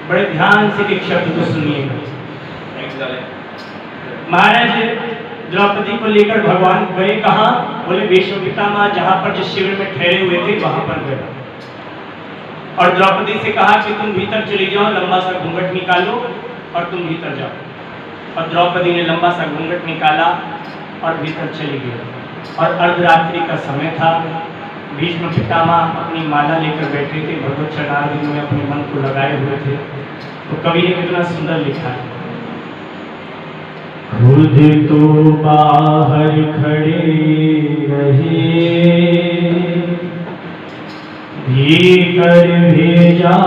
बड़े ध्यान से एक शब्द को सुनिएगा। महाराज द्रौपदी को लेकर भगवान गए कहाँ? बोले वैष्णो पितामह जहाँ पर जिस शिविर में ठहरे हुए थे वहां पर गए और द्रौपदी से कहा कि तुम भीतर चली जाओ, लंबा सा घूंघट निकालो और तुम भीतर जाओ। और द्रौपदी ने लंबा सा घूंघट निकाला और भीतर चली गई। और अर्धरात्रि का समय था। भीष्म पितामह अपनी माला लेकर बैठे थे, भगवत चरणारविंद में अपने मन को लगाए हुए थे। तो कवि ने कितना सुंदर लिखा है, खुद तो बाहर खड़े रहे, भीतर भेजा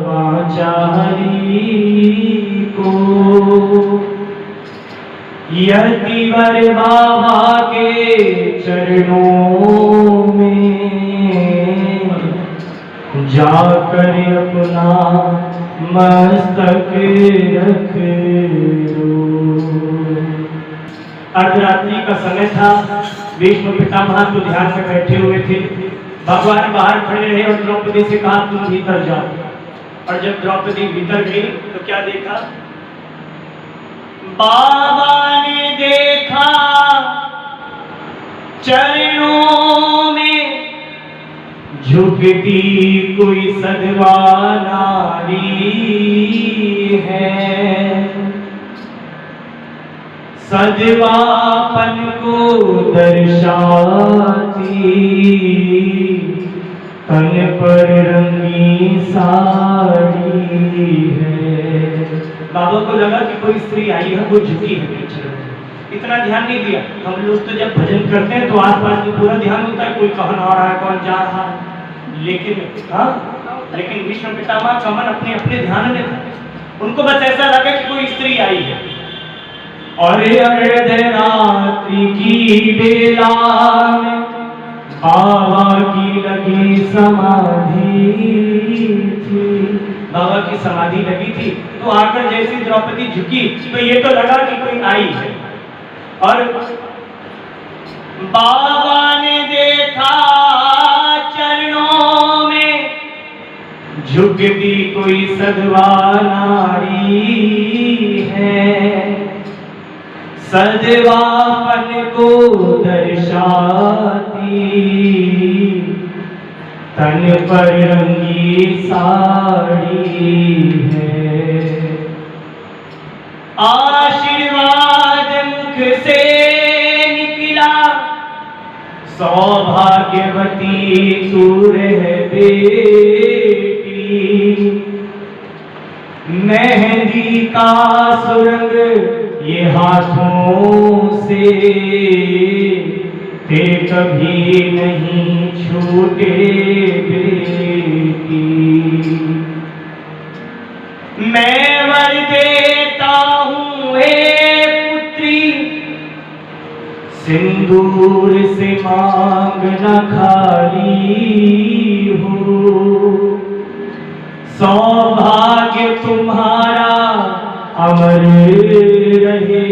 पांचाली को, यतिवर बाबा के चरणों में जाकर अपना मस्तक रख दो। अर्धरात्रि का समय था। भीष्म पितामह तो ध्यान में बैठे हुए थे। भगवान बाहर खड़े रहे और द्रौपदी से कहा तुम भीतर जाओ। और जब द्रौपदी भीतर गई तो क्या देखा? बाबा ने देखा चरणों में झुकती कोई सधवा नारी है, सधवापन को दर्शाती तन पर रंगी साड़ी है। बाबा को लगा कि कोई स्त्री आई है, वो झुकी है पीछे। इतना ध्यान नहीं दिया। हम लोग तो जब भजन करते हैं तो आसपास में पूरा ध्यान होता है, कोई कौन आ रहा है कौन जा रहा है, लेकिन भीष्म पितामह का मन अपने अपने ध्यान में था। उनको बस ऐसा लगा कि कोई स्त्री आई है। और अर्धरात्रि की बेला में बाबा की लगी समाधि थी। बाबा की समाधि लगी थी तो आकर जैसी द्रौपदी झुकी तो ये तो लगा कि कोई आई है। और बाबा ने देखा चरणों में झुकती कोई सधवा नारी है, सधवापन को दर्शाती तन पर रंगी साड़ी है। आशीर्वाद मुख से निकला सौभाग्यवती तू रह बेटी, मेहंदी का सुरंग ये हाथों से ते कभी नहीं छूटे बेटी। मैं वर देता हूँ हे पुत्री, सिंदूर से मांग न खाली हो, सौभाग्य तुम्हारा अमर रहे,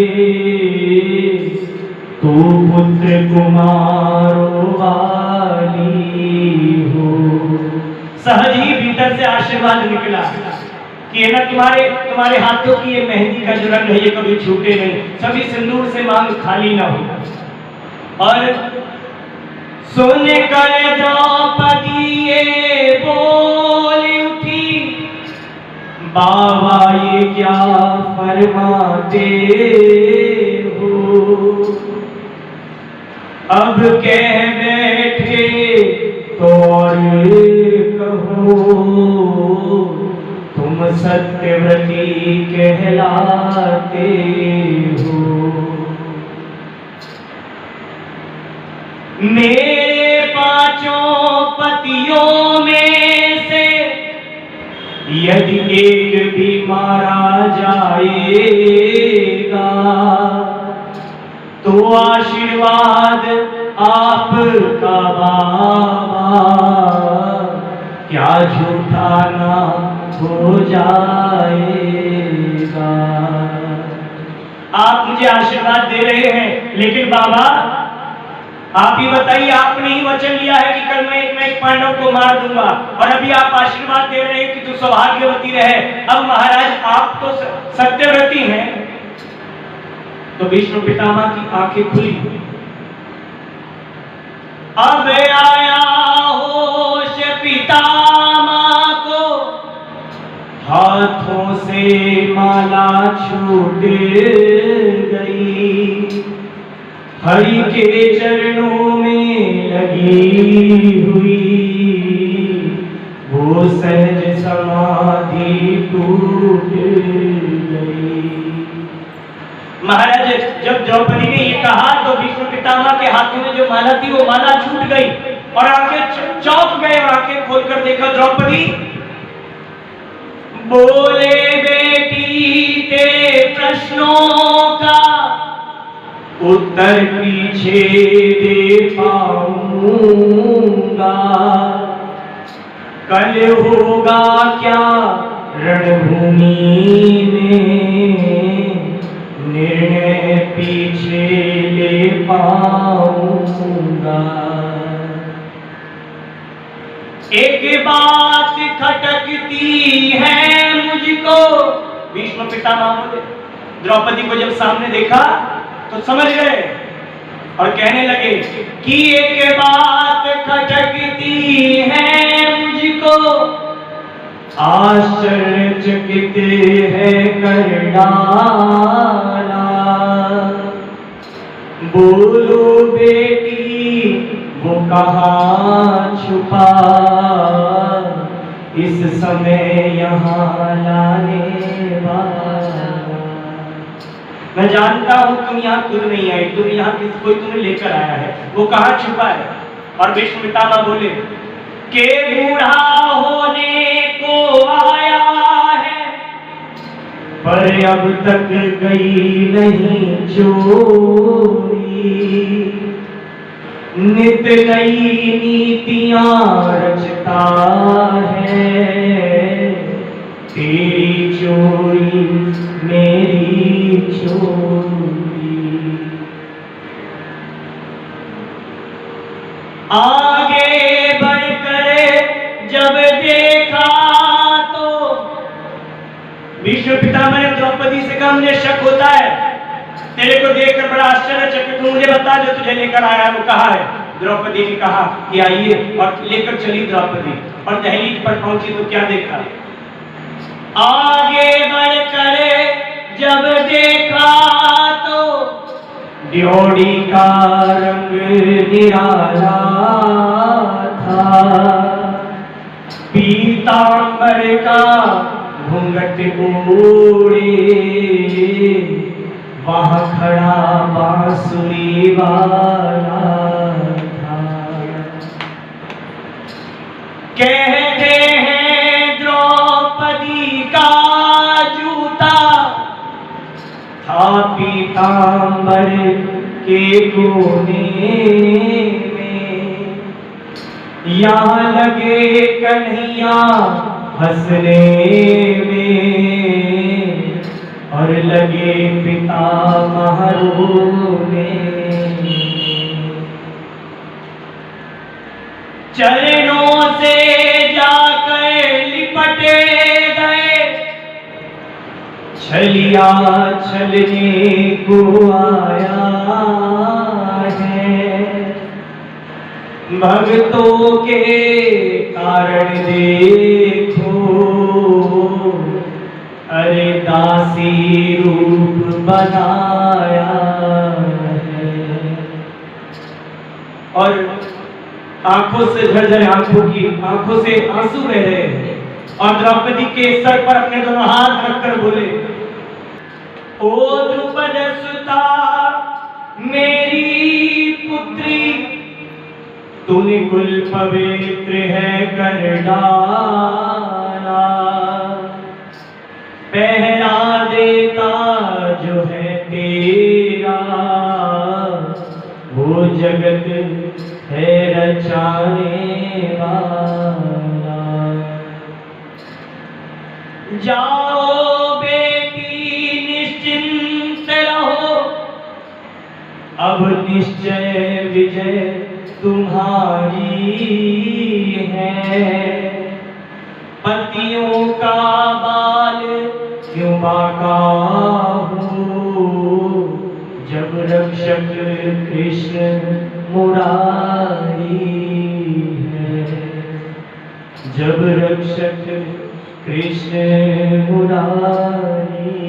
तू पुत्र कुमारों वाली हो। सहज ही भीतर से आशीर्वाद निकला कि ना तुम्हारे हाथों की ये मेहंदी का जो रंग है ये कभी छूटे नहीं, सभी सिंदूर से मांग खाली ना हो। और सुन कर द्रौपदी ये बोल उठी, बाबा ये क्या फरमाते हो, अब कह बैठे तो और कहो, तुम सत्यव्रती कहलाते हो। मेरे पांचों पतियों में से यदि एक भी मारा जाएगा तो आशीर्वाद आपका बाबा क्या झूठा ना हो जाएगा। आप मुझे आशीर्वाद दे रहे हैं लेकिन बाबा आप ही बताइए, आपने ही वचन लिया है कि कल मैं एक पांडव को मार दूंगा, और अभी आप आशीर्वाद दे रहे हैं कि तू सौभाग्यवती रहे। अब महाराज आप तो सत्यव्रती हैं। तो भीष्म पितामह की आंखें खुली। अब आया होश पितामह को, हाथों से माला छूट गई, हरि के चरणों में लगी हुई, वो सहज समाधि टूट गई। महाराज जब द्रौपदी ने ये कहा तो भीष्म पितामह के हाथों में जो माला थी वो माला छूट गई, और आंखें चौंक गए, और आंखें खोलकर देखा द्रौपदी। बोले बेटी तेरे प्रश्नों का उत्तर पीछे दे पाऊंगा, कल होगा क्या रणभूमि में, निर्णय पीछे ले पाऊंगा। एक बात खटकती है मुझको, भीष्म पितामह बोले। द्रौपदी को जब सामने देखा तो समझ गए और कहने लगे कि एक बात खटकती है मुझको, आश्चर्यचकित है कर डाला। बोलो बेटी वो कहाँ छुपा, इस समय यहाँ लाने वाला। मैं जानता हूं तुम यहाँ खुद नहीं आई, तुम यहाँ कोई तुम्हें लेकर आया है, वो कहाँ छुपा है। और भीष्म पितामह बोले के बूढ़ा होने को आया है, पर अब तक गई नहीं चोरी, नित नई नीतियां रचता है, तेरी चोरी मेरी चोरी। आगे बढ़कर जब देखा तो भीष्म पितामह ने द्रौपदी से कहा मुझे शक होता है, तेरे को देखकर बड़ा आश्चर्यचकित हूं, मुझे बता जो तुझे लेकर आया है वो कहाँ है। द्रौपदी ने कहा कि आइए, और लेकर चली द्रौपदी, और दहलीज पर पहुंची तो क्या देखा। आगे बढ़कर जब देखा तो ड्योढ़ी का रंग निराला था, पीतांबर का घूंघट ओढ़े, वहाँ खड़ा बांसुरी वाला था। कहते हैं द्रौपदी का जूता था पीतांबर के कोने में, यहाँ लगे कन्हैया हंसने में, और लगे पितामह रोने। चरणों से जाकर लिपटे गए, छलिया छलने को आया है, भक्तों के कारण देखो, अरे दासी रूप बनाया है। और आंखों से झरझर आंखों से आंसू बह रहे हैं, और द्रौपदी के सर पर अपने दोनों हाथ रखकर बोले, ओ द्रुपद सुता मेरी पुत्री, तूने कुल पवित्र है कर डाला, पहरा देता जो है तेरा, वो जगत है रचाने वाला। जाओ बेटी निश्चिंत रहो, अब निश्चय विजय तुम्हारी है। पतियों का बाल क्यों बाका हो, जब रक्षक कृष्ण मुरारी है। जब रक्षक कृष्ण मुरारी